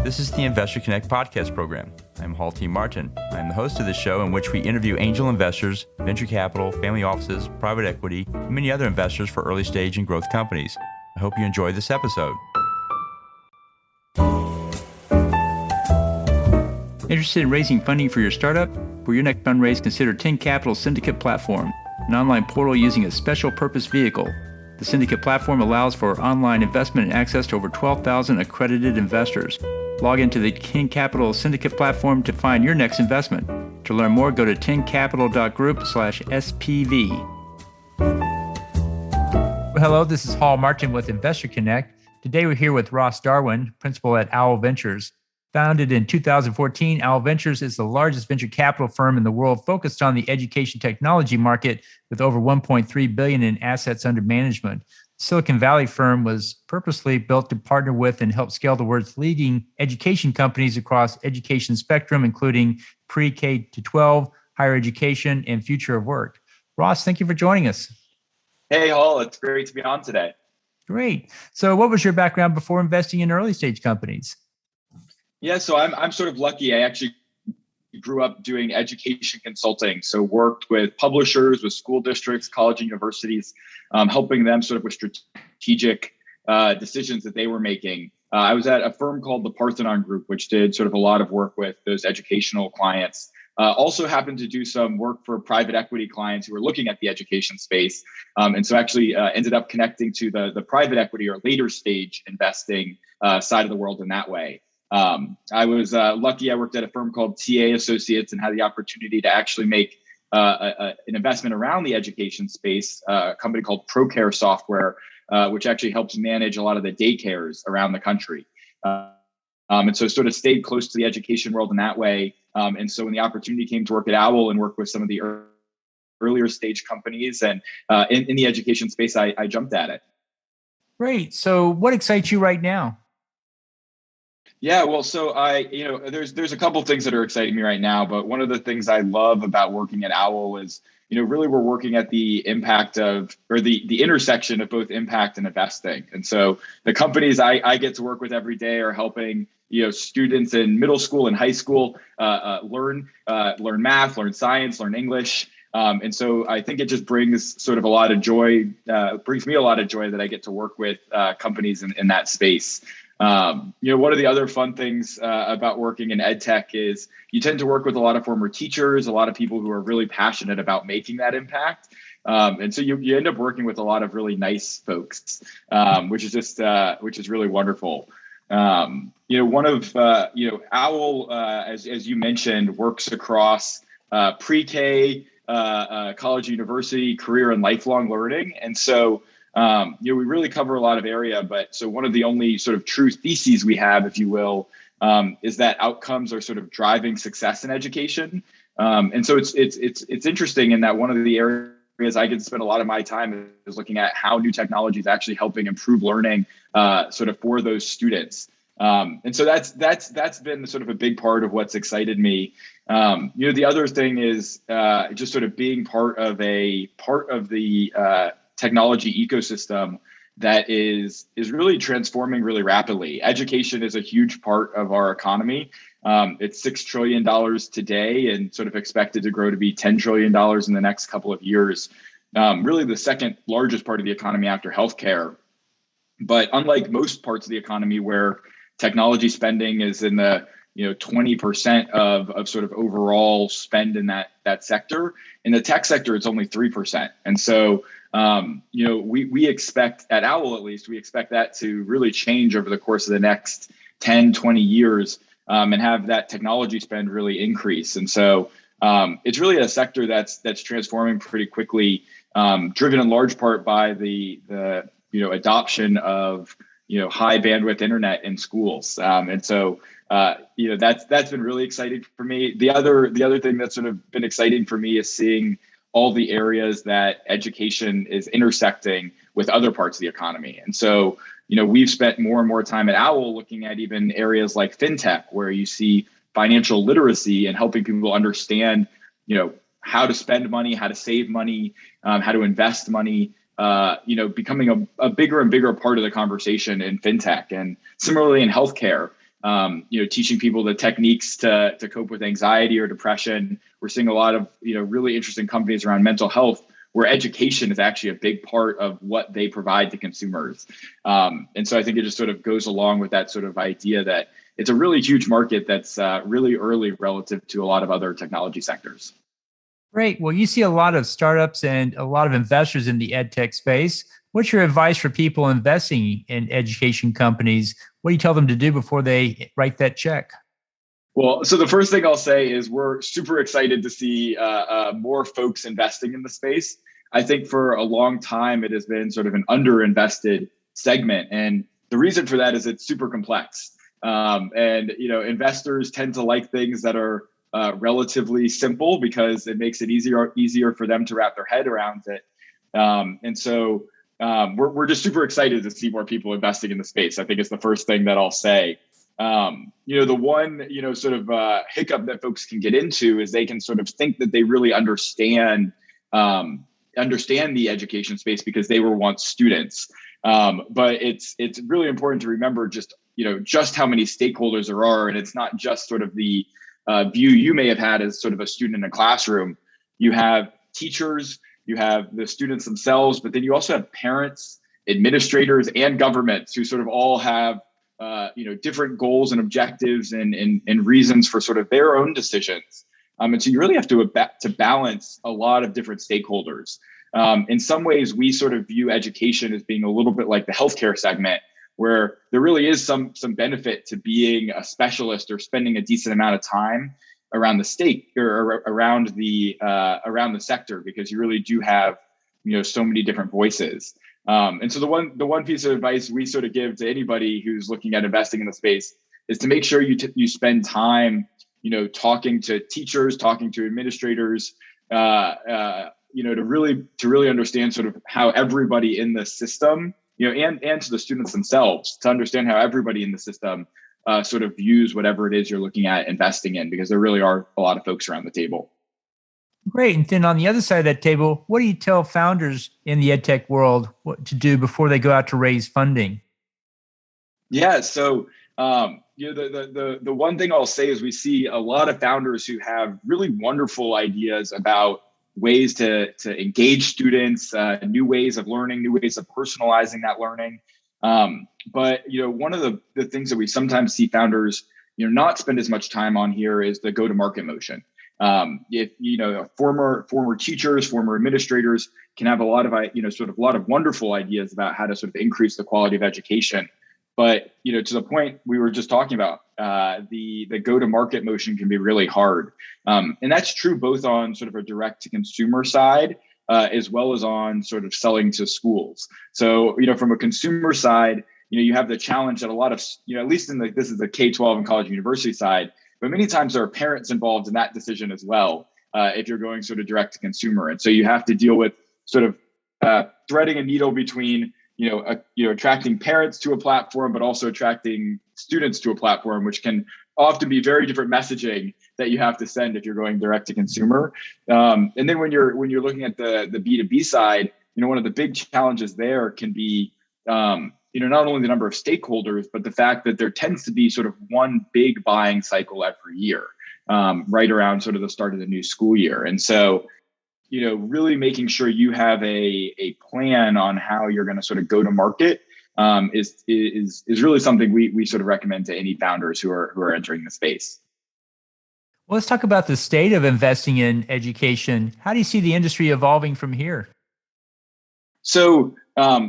This is the Investor Connect podcast program. I'm Hall T. Martin. I'm the host of this show in which we interview angel investors, venture capital, family offices, private equity, and many other investors for early stage and growth companies. I hope you enjoy this episode. Interested in raising funding for your startup? For your next fundraise, consider 10 Capital Syndicate Platform, an online portal using a special purpose vehicle. The Syndicate Platform allows for online investment and access to over 12,000 accredited investors. Log into the 10 Capital Syndicate Platform to find your next investment. To learn more, go to 10capital.group/SPV. Hello, this is Hall Martin with Investor Connect. Today we're here with Ross Darwin, principal at Owl Ventures. Founded in 2014, Owl Ventures is the largest venture capital firm in the world focused on the education technology market with over $1.3 billion in assets under management. The Silicon Valley firm was purposely built to partner with and help scale the world's leading education companies across education spectrum, including pre-K to 12, higher education, and future of work. Ross, thank you for joining us. Hey, Hall. It's great to be on today. Great. So what was your background before investing in early stage companies? Yeah, so I'm sort of lucky. I actually grew up doing education consulting. So worked with publishers, with school districts, college and universities, helping them sort of with strategic decisions that they were making. I was at a firm called the Parthenon Group, which did sort of a lot of work with those educational clients. Also happened to do some work for private equity clients who were looking at the education space. And so actually ended up connecting to the private equity or later stage investing side of the world in that way. I was lucky. I worked at a firm called TA Associates and had the opportunity to actually make an investment around the education space, a company called ProCare Software, which actually helps manage a lot of the daycares around the country. And so sort of stayed close to the education world in that way. And so when the opportunity came to work at Owl and work with some of the earlier stage companies and in the education space, I jumped at it. Great. So what excites you right now? Yeah, well, so there's a couple things that are exciting me right now, but one of the things I love about working at Owl is, really we're working at the impact of, or the intersection of both impact and investing. And so the companies I get to work with every day are helping, students in middle school and high school learn math, learn science, learn English. And so I think it just brings sort of a lot of joy, brings me a lot of joy that I get to work with companies in that space. One of the other fun things about working in ed tech is you tend to work with a lot of former teachers, a lot of people who are really passionate about making that impact. And so you end up working with a lot of really nice folks, which is really wonderful. Owl, as you mentioned, works across pre-K, college, university, career, and lifelong learning. And so we really cover a lot of area, but so one of the only sort of true theses we have, if you will, is that outcomes are sort of driving success in education. And so it's interesting in that one of the areas I get to spend a lot of my time is looking at how new technology is actually helping improve learning sort of for those students. And so that's been sort of a big part of what's excited me. The other thing is just sort of being part of the technology ecosystem that is really transforming really rapidly. Education is a huge part of our economy. It's $6 trillion today and sort of expected to grow to be $10 trillion in the next couple of years. Really the second largest part of the economy after healthcare. But unlike most parts of the economy where technology spending is in the 20% of sort of overall spend in that sector, in the tech sector, it's only 3%. And so we expect at Owl, at least, we expect that to really change over the course of the next 10, 20 years and have that technology spend really increase. And so it's really a sector that's transforming pretty quickly, driven in large part by the adoption of, high bandwidth internet in schools. And so, that's been really exciting for me. The other thing that's sort of been exciting for me is seeing all the areas that education is intersecting with other parts of the economy. And so, we've spent more and more time at Owl looking at even areas like fintech, where you see financial literacy and helping people understand, how to spend money, how to save money, how to invest money, becoming a bigger and bigger part of the conversation in fintech. And similarly in healthcare, teaching people the techniques to cope with anxiety or depression. We're seeing a lot of, really interesting companies around mental health where education is actually a big part of what they provide to consumers. And so I think it just sort of goes along with that sort of idea that it's a really huge market that's really early relative to a lot of other technology sectors. Great. Well, you see a lot of startups and a lot of investors in the ed tech space. What's your advice for people investing in education companies? What do you tell them to do before they write that check? Well, so the first thing I'll say is we're super excited to see more folks investing in the space. I think for a long time, it has been sort of an underinvested segment. And the reason for that is it's super complex. Investors tend to like things that are relatively simple because it makes it easier for them to wrap their head around it. We're just super excited to see more people investing in the space. I think it's the first thing that I'll say. The one, hiccup that folks can get into is they can sort of think that they really understand the education space because they were once students. But it's really important to remember just how many stakeholders there are. And it's not just sort of the view you may have had as sort of a student in a classroom. You have teachers, you have the students themselves, but then you also have parents, administrators, and governments who sort of all have different goals and objectives and reasons for sort of their own decisions. And so you really have to balance a lot of different stakeholders. In some ways, we sort of view education as being a little bit like the healthcare segment, where there really is some benefit to being a specialist or spending a decent amount of time around the state or around the sector, because you really do have so many different voices. And so the one piece of advice we sort of give to anybody who's looking at investing in the space is to make sure you spend time, talking to teachers, talking to administrators, to really understand sort of how everybody in the system, and to the students themselves, to understand how everybody in the system sort of views whatever it is you're looking at investing in, because there really are a lot of folks around the table. Great. And then on the other side of that table, what do you tell founders in the edtech world what to do before they go out to raise funding? Yeah. So, the one thing I'll say is we see a lot of founders who have really wonderful ideas about ways to engage students, new ways of learning, new ways of personalizing that learning. But one of the things that we sometimes see founders, not spend as much time on here is the go-to-market motion. If former teachers, former administrators can have a lot of wonderful ideas about how to sort of increase the quality of education. But to the point we were just talking about, the go-to-market motion can be really hard, and that's true both on sort of a direct-to-consumer side as well as on sort of selling to schools. So from a consumer side, you have the challenge that a lot of at least this is the K-12 and college and university side, but many times there are parents involved in that decision as well if you're going sort of direct-to-consumer, and so you have to deal with sort of threading a needle between attracting parents to a platform, but also attracting students to a platform, which can often be very different messaging that you have to send if you're going direct to consumer. And then when you're looking at the B2B side, one of the big challenges there can be, not only the number of stakeholders, but the fact that there tends to be sort of one big buying cycle every year, right around sort of the start of the new school year. And so really making sure you have a plan on how you're going to sort of go to market is really something we sort of recommend to any founders who are entering the space. Well, let's talk about the state of investing in education. How do you see the industry evolving from here? So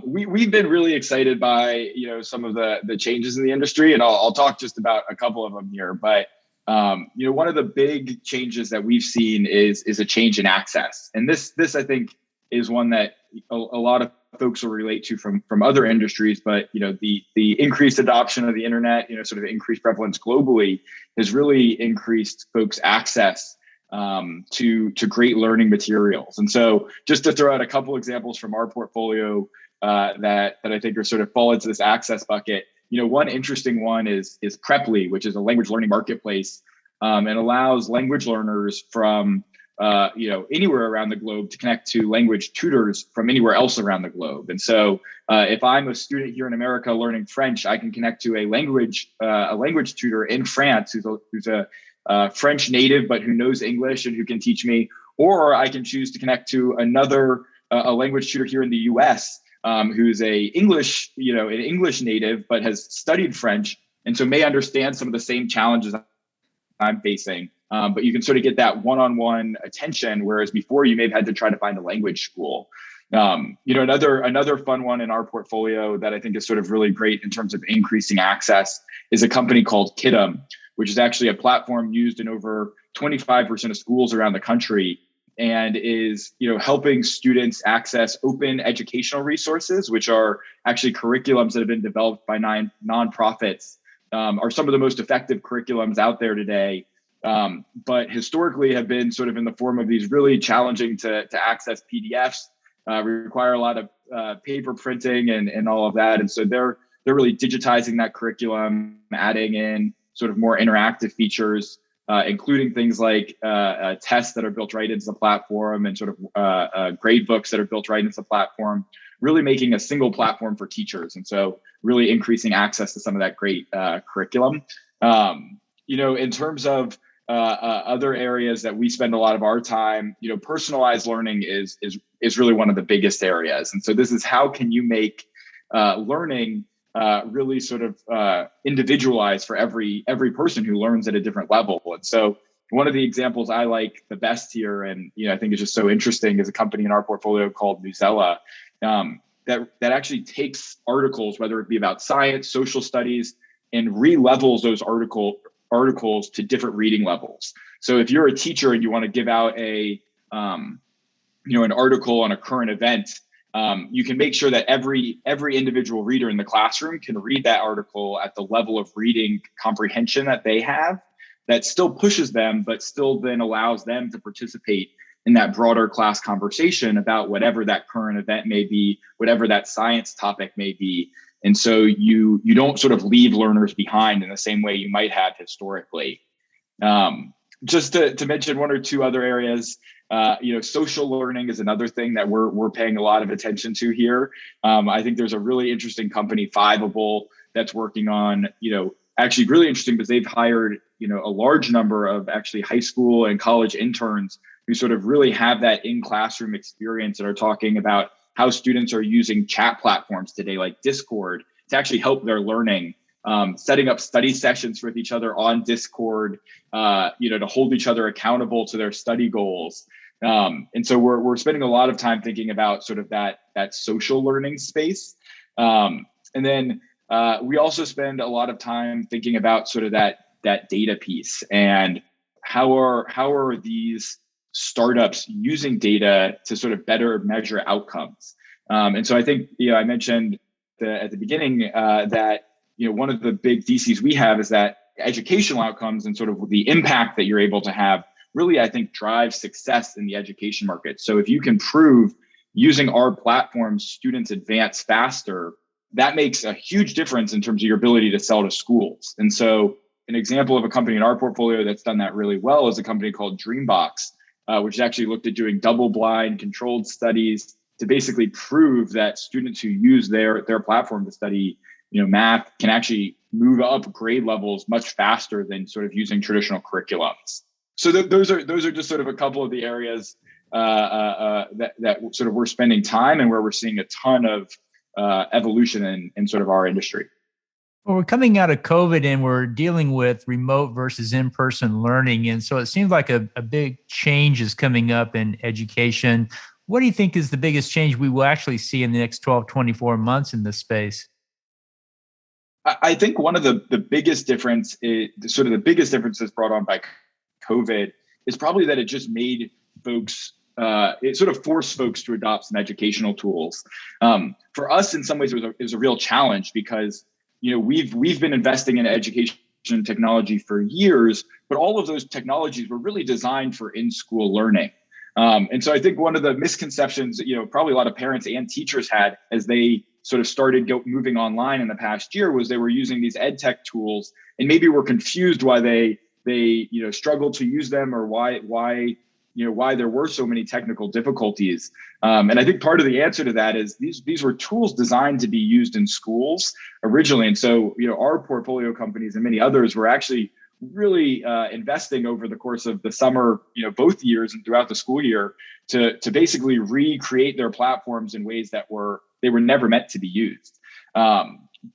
we've been really excited by some of the changes in the industry, and I'll talk just about a couple of them here. But one of the big changes that we've seen is a change in access. And this I think is one that a lot of folks will relate to from other industries, but the increased adoption of the internet, sort of increased prevalence globally has really increased folks' access to great learning materials. And so just to throw out a couple examples from our portfolio that I think are sort of fall into this access bucket. One interesting one is Preply, which is a language learning marketplace, and allows language learners from anywhere around the globe to connect to language tutors from anywhere else around the globe. And so if I'm a student here in America learning French, I can connect to a language tutor in France who's a French native, but who knows English and who can teach me. Or I can choose to connect to a language tutor here in the U.S. Who's an English native, but has studied French, and so may understand some of the same challenges I'm facing. But you can sort of get that one-on-one attention, whereas before you may have had to try to find a language school. Another fun one in our portfolio that I think is sort of really great in terms of increasing access is a company called Kidum, which is actually a platform used in over 25% of schools around the country, and is helping students access open educational resources, which are actually curriculums that have been developed by nonprofits, are some of the most effective curriculums out there today, but historically have been sort of in the form of these really challenging to access PDFs, require a lot of paper printing and all of that. And so they're really digitizing that curriculum, adding in sort of more interactive features, including things like tests that are built right into the platform and sort of grade books that are built right into the platform, really making a single platform for teachers. And so really increasing access to some of that great curriculum. In terms of other areas that we spend a lot of our time, personalized learning is really one of the biggest areas. And so this is how can you make learning really sort of individualized for every person who learns at a different level. And so one of the examples I like the best here, and I think is just so interesting, is a company in our portfolio called Newsella, that actually takes articles, whether it be about science, social studies, and re-levels those articles to different reading levels. So if you're a teacher and you want to give out an article on a current event, you can make sure that every individual reader in the classroom can read that article at the level of reading comprehension that they have, that still pushes them, but still then allows them to participate in that broader class conversation about whatever that current event may be, whatever that science topic may be. And so you don't sort of leave learners behind in the same way you might have historically. Just to mention one or two other areas, social learning is another thing that we're paying a lot of attention to here. I think there's a really interesting company, Fiveable, that's working on, actually really interesting because they've hired, a large number of actually high school and college interns who sort of really have that in-classroom experience and are talking about how students are using chat platforms today, like Discord, to actually help their learning. Setting up study sessions with each other on Discord, to hold each other accountable to their study goals. And so we're spending a lot of time thinking about sort of that social learning space. And then we also spend a lot of time thinking about sort of that data piece and how are these startups using data to sort of better measure outcomes. And so I think, I mentioned at the beginning that one of the big theses we have is that educational outcomes and sort of the impact that you're able to have really, I think, drives success in the education market. So if you can prove using our platform, students advance faster, that makes a huge difference in terms of your ability to sell to schools. And so an example of a company in our portfolio that's done that really well is a company called Dreambox, which actually looked at doing double-blind controlled studies to basically prove that students who use their platform to study math can actually move up grade levels much faster than sort of using traditional curriculums. So those are just sort of a couple of the areas that sort of we're spending time and where we're seeing a ton of evolution in sort of our industry. Well, we're coming out of COVID and we're dealing with remote versus in-person learning. And so it seems like a big change is coming up in education. What do you think is the biggest change we will actually see in the next 12, 24 months in this space? I think one of the biggest difference is sort of the biggest differences brought on by COVID is probably that it just made folks, it sort of forced folks to adopt some educational tools. For us, in some ways, it was a real challenge because, we've been investing in education technology for years, but all of those technologies were really designed for in-school learning. And so I think one of the misconceptions, probably a lot of parents and teachers had as they sort of started moving online in the past year was they were using these ed tech tools and maybe were confused why they struggled to use them or why why there were so many technical difficulties. And I think part of the answer to that is these were tools designed to be used in schools originally. And so, our portfolio companies and many others were actually really investing over the course of the summer, both years and throughout the school year to basically recreate their platforms in ways that they were never meant to be used.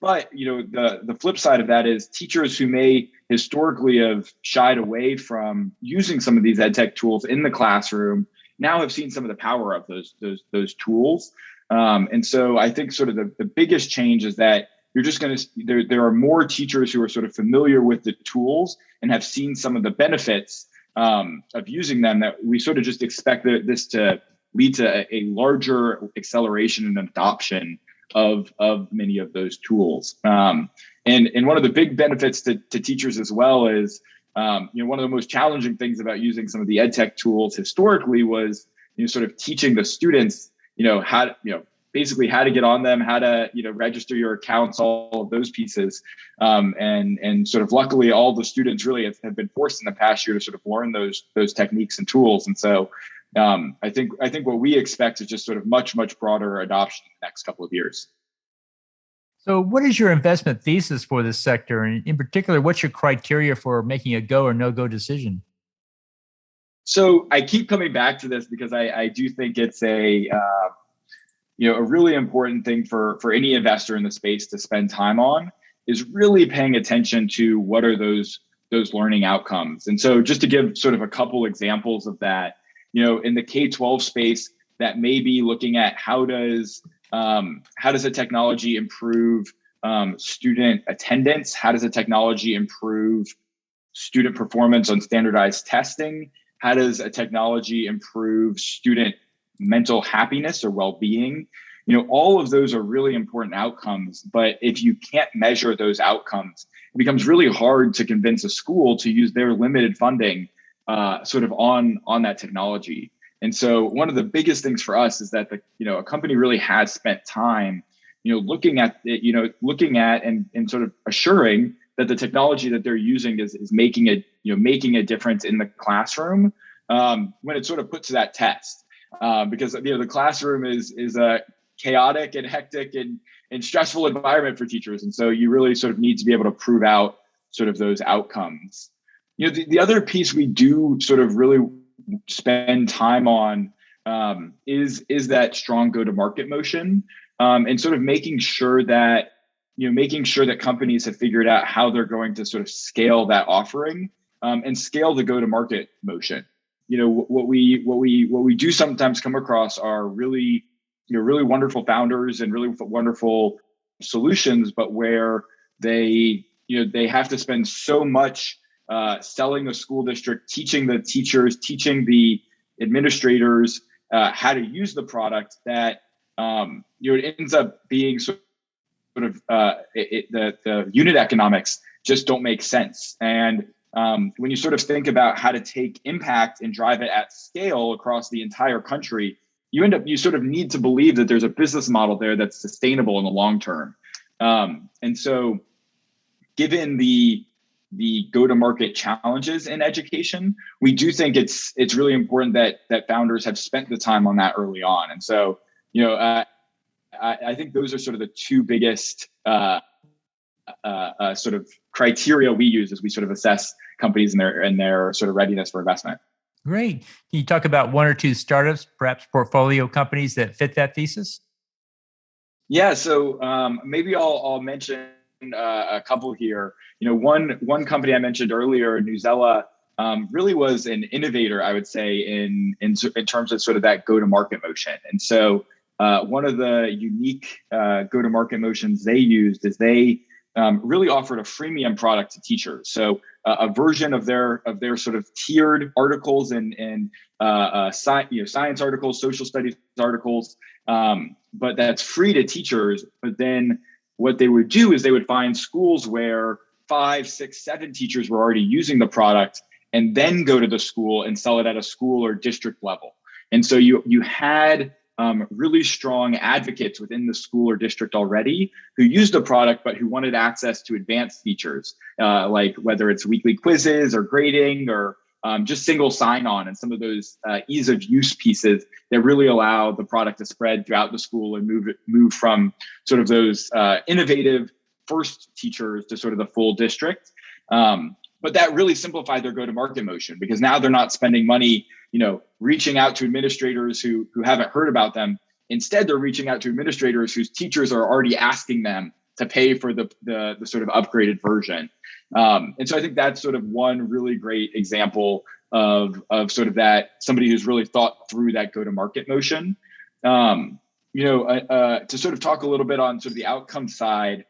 But the flip side of that is teachers who may historically have shied away from using some of these ed tech tools in the classroom now have seen some of the power of those tools. And so I think sort of the biggest change is that you're just going to there are more teachers who are sort of familiar with the tools and have seen some of the benefits of using them, that we sort of just expect this to lead to a larger acceleration and adoption of many of those tools. And one of the big benefits to teachers as well is, one of the most challenging things about using some of the ed tech tools historically was, sort of teaching the students, basically how to get on them, how to, register your accounts, all of those pieces. And sort of luckily all the students really have been forced in the past year to sort of learn those techniques and tools. And so I think what we expect is just sort of much broader adoption in the next couple of years. So what is your investment thesis for this sector? And in particular, what's your criteria for making a go or no-go decision? So I keep coming back to this because I do think it's a really important thing for any investor in the space to spend time on, is really paying attention to what are those learning outcomes. And so just to give sort of a couple examples of that, in the K-12 space, that may be looking at how does a technology improve student attendance? How does a technology improve student performance on standardized testing? How does a technology improve student mental happiness or well-being? All of those are really important outcomes, but if you can't measure those outcomes, it becomes really hard to convince a school to use their limited funding sort of on that technology. And so one of the biggest things for us is that a company really has spent time, looking at it, looking at and sort of assuring that the technology that they're using is making a difference in the classroom when it's sort of put to that test. Because the classroom is a chaotic and hectic and stressful environment for teachers, and so you really sort of need to be able to prove out sort of those outcomes. The other piece we do sort of really spend time on is that strong go-to-market motion, and sort of making sure that companies have figured out how they're going to sort of scale that offering and scale the go-to-market motion. What we do sometimes come across are really wonderful founders and really wonderful solutions, but where they have to spend so much selling the school district, teaching the teachers, teaching the administrators how to use the product, that it ends up being sort of the unit economics just don't make sense. And when you sort of think about how to take impact and drive it at scale across the entire country, you sort of need to believe that there's a business model there that's sustainable in the long term. And so given the go-to-market challenges in education, we do think it's really important that founders have spent the time on that early on. And so, I think those are sort of the two biggest sort of criteria we use as we sort of assess companies and their sort of readiness for investment. Great. Can you talk about one or two startups, perhaps portfolio companies that fit that thesis? Yeah. So maybe I'll mention a couple here. One company I mentioned earlier, Newzella, really was an innovator, I would say, in terms of sort of that go-to-market motion. And so one of the unique go-to-market motions they used is they really offered a freemium product to teachers. So a version of their sort of tiered articles and science articles, social studies articles, but that's free to teachers. But then what they would do is they would find schools where 5, 6, 7 teachers were already using the product, and then go to the school and sell it at a school or district level. And so you had really strong advocates within the school or district already who used the product, but who wanted access to advanced features, like whether it's weekly quizzes or grading or just single sign-on and some of those ease of use pieces that really allow the product to spread throughout the school and move from sort of those innovative first teachers to sort of the full district. But that really simplified their go-to-market motion, because now they're not spending money, reaching out to administrators who haven't heard about them. Instead, they're reaching out to administrators whose teachers are already asking them to pay for the sort of upgraded version. And so I think that's sort of one really great example of sort of that, somebody who's really thought through that go-to-market motion. To sort of talk a little bit on sort of the outcome side,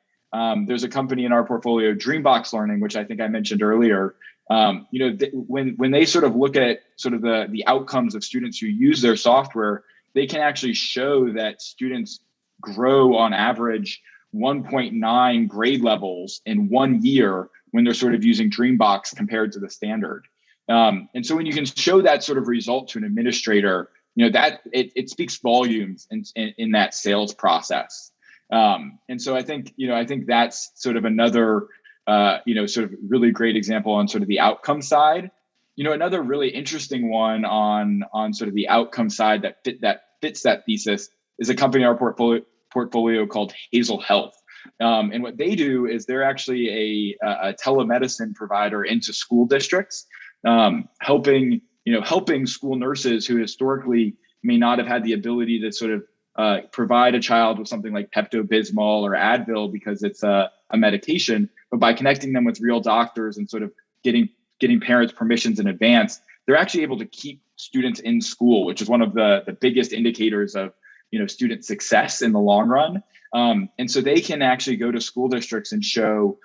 there's a company in our portfolio, Dreambox Learning, which I think I mentioned earlier. When they sort of look at sort of the outcomes of students who use their software, they can actually show that students grow on average 1.9 grade levels in 1 year when they're sort of using Dreambox compared to the standard. And so when you can show that sort of result to an administrator, that it speaks volumes in that sales process. And so I think that's sort of another, sort of really great example on sort of the outcome side. Another really interesting one on sort of the outcome side that fits that thesis is a company in our portfolio called Hazel Health. And what they do is they're actually a telemedicine provider into school districts, helping school nurses who historically may not have had the ability to sort of provide a child with something like Pepto-Bismol or Advil because it's a medication, but by connecting them with real doctors and sort of getting parents permissions in advance, they're actually able to keep students in school, which is one of the biggest indicators of student success in the long run. And so they can actually go to school districts and show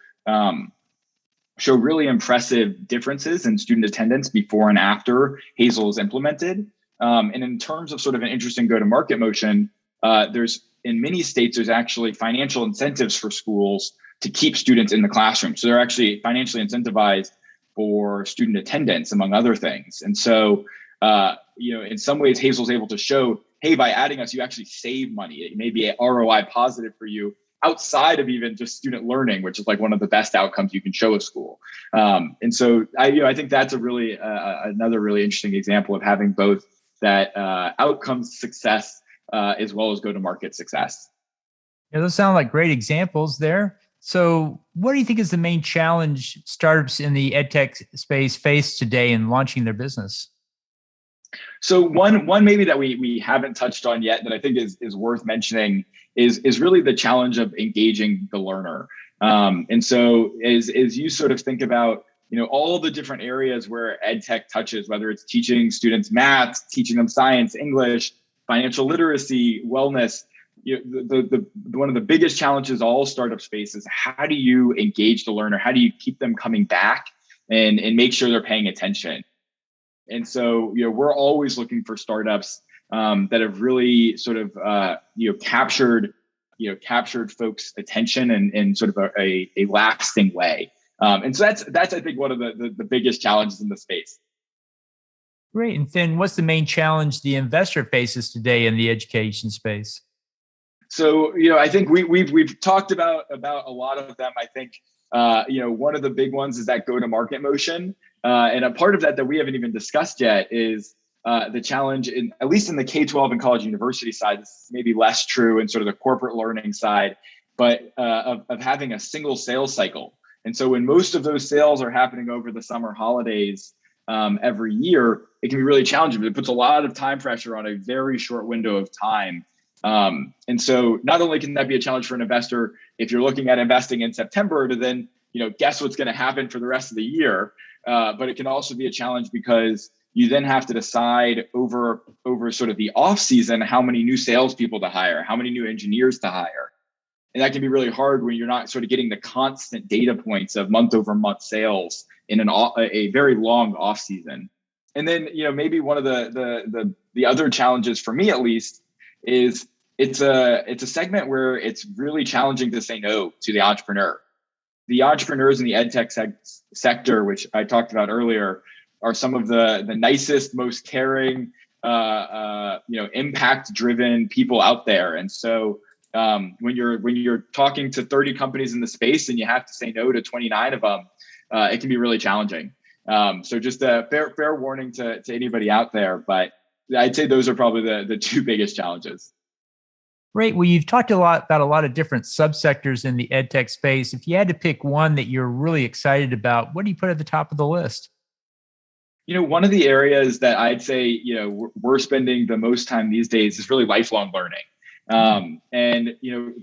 really impressive differences in student attendance before and after Hazel is implemented. And in terms of sort of an interesting go-to-market motion, in many states, there's actually financial incentives for schools to keep students in the classroom. So they're actually financially incentivized for student attendance, among other things. And so, in some ways, Hazel's able to show, hey, by adding us, you actually save money. It may be ROI positive for you outside of even just student learning, which is like one of the best outcomes you can show a school. And so I think that's another really interesting example of having both that outcomes success as well as go-to-market success. Yeah, those sound like great examples there. So what do you think is the main challenge startups in the edtech space face today in launching their business? So one maybe that we haven't touched on yet that I think is worth mentioning is really the challenge of engaging the learner. And so as you sort of think about all the different areas where edtech touches, whether it's teaching students math, teaching them science, English, financial literacy, wellness, one of the biggest challenges all startups face is how do you engage the learner? How do you keep them coming back and make sure they're paying attention? And so, we're always looking for startups that have really sort of, captured folks' attention in sort of a lasting way. And so that's I think one of the biggest challenges in the space. Great. And then what's the main challenge the investor faces today in the education space? So, I think we've talked about a lot of them. I think, one of the big ones is that go-to-market motion. And a part of that we haven't even discussed yet is the challenge, at least in the K-12 and college university side. This is maybe less true in sort of the corporate learning side, but of having a single sales cycle. And so when most of those sales are happening over the summer holidays every year, it can be really challenging. But it puts a lot of time pressure on a very short window of time. And so not only can that be a challenge for an investor if you're looking at investing in September to then guess what's going to happen for the rest of the year, but it can also be a challenge because you then have to decide over sort of the off season how many new salespeople to hire, how many new engineers to hire, and that can be really hard when you're not sort of getting the constant data points of month over month sales in a very long off season. And then maybe one of the other challenges for me at least is it's a segment where it's really challenging to say no to the entrepreneur. The entrepreneurs in the edtech sector, which I talked about earlier, are some of the nicest, most caring, impact-driven people out there. And so when you're talking to 30 companies in the space and you have to say no to 29 of them, it can be really challenging. So just a fair warning to anybody out there, but I'd say those are probably the two biggest challenges. Great. Well, you've talked a lot about a lot of different subsectors in the edtech space. If you had to pick one that you're really excited about, what do you put at the top of the list? One of the areas that I'd say, we're spending the most time these days is really lifelong learning. And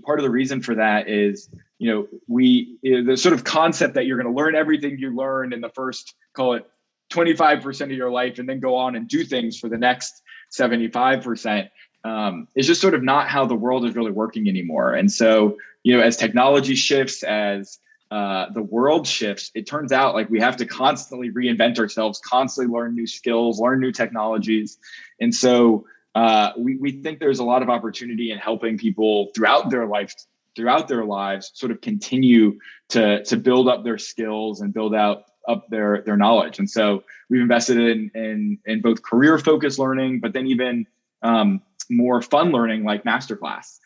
part of the reason for that is, the sort of concept that you're going to learn everything you learn in the first, call it 25% of your life, and then go on and do things for the next 75%. Is just sort of not how the world is really working anymore. And so, as technology shifts, as the world shifts, it turns out like we have to constantly reinvent ourselves, constantly learn new skills, learn new technologies. And so we think there's a lot of opportunity in helping people throughout their lives sort of continue to build up their skills and build up their knowledge. And so we've invested in both career focused learning, but then even more fun learning like Masterclass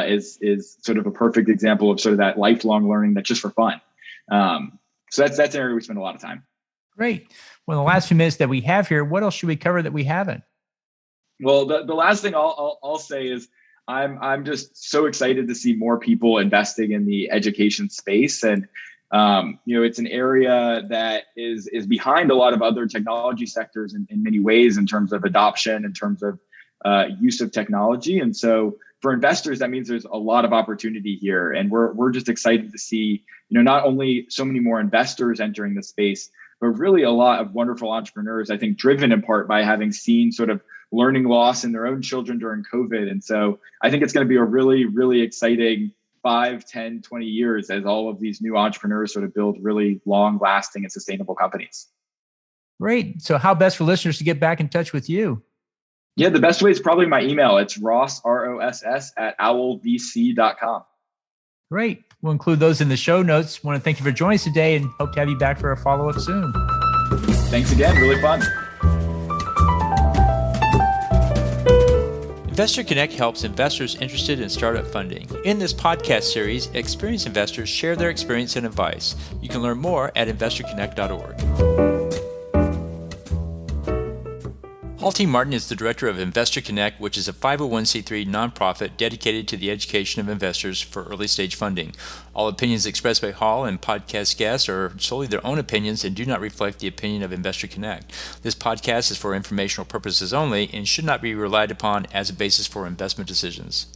is sort of a perfect example of sort of that lifelong learning that's just for fun. So that's an area we spend a lot of time. Great. Well, the last few minutes that we have here, what else should we cover that we haven't? Well, the last thing I'll say is I'm just so excited to see more people investing in the education space. And it's an area that is behind a lot of other technology sectors in many ways in terms of adoption, in terms of use of technology. And so for investors, that means there's a lot of opportunity here. And we're just excited to see, not only so many more investors entering the space, but really a lot of wonderful entrepreneurs, I think driven in part by having seen sort of learning loss in their own children during COVID. And so I think it's going to be a really, really exciting 5, 10, 20 years as all of these new entrepreneurs sort of build really long lasting and sustainable companies. Great. So how best for listeners to get back in touch with you? Yeah, the best way is probably my email. It's Ross, ROSS @owlvc.com. Great. We'll include those in the show notes. Want to thank you for joining us today and hope to have you back for a follow-up soon. Thanks again. Really fun. Investor Connect helps investors interested in startup funding. In this podcast series, experienced investors share their experience and advice. You can learn more at investorconnect.org. Paul T. Martin is the director of Investor Connect, which is a 501c3 nonprofit dedicated to the education of investors for early-stage funding. All opinions expressed by Hall and podcast guests are solely their own opinions and do not reflect the opinion of Investor Connect. This podcast is for informational purposes only and should not be relied upon as a basis for investment decisions.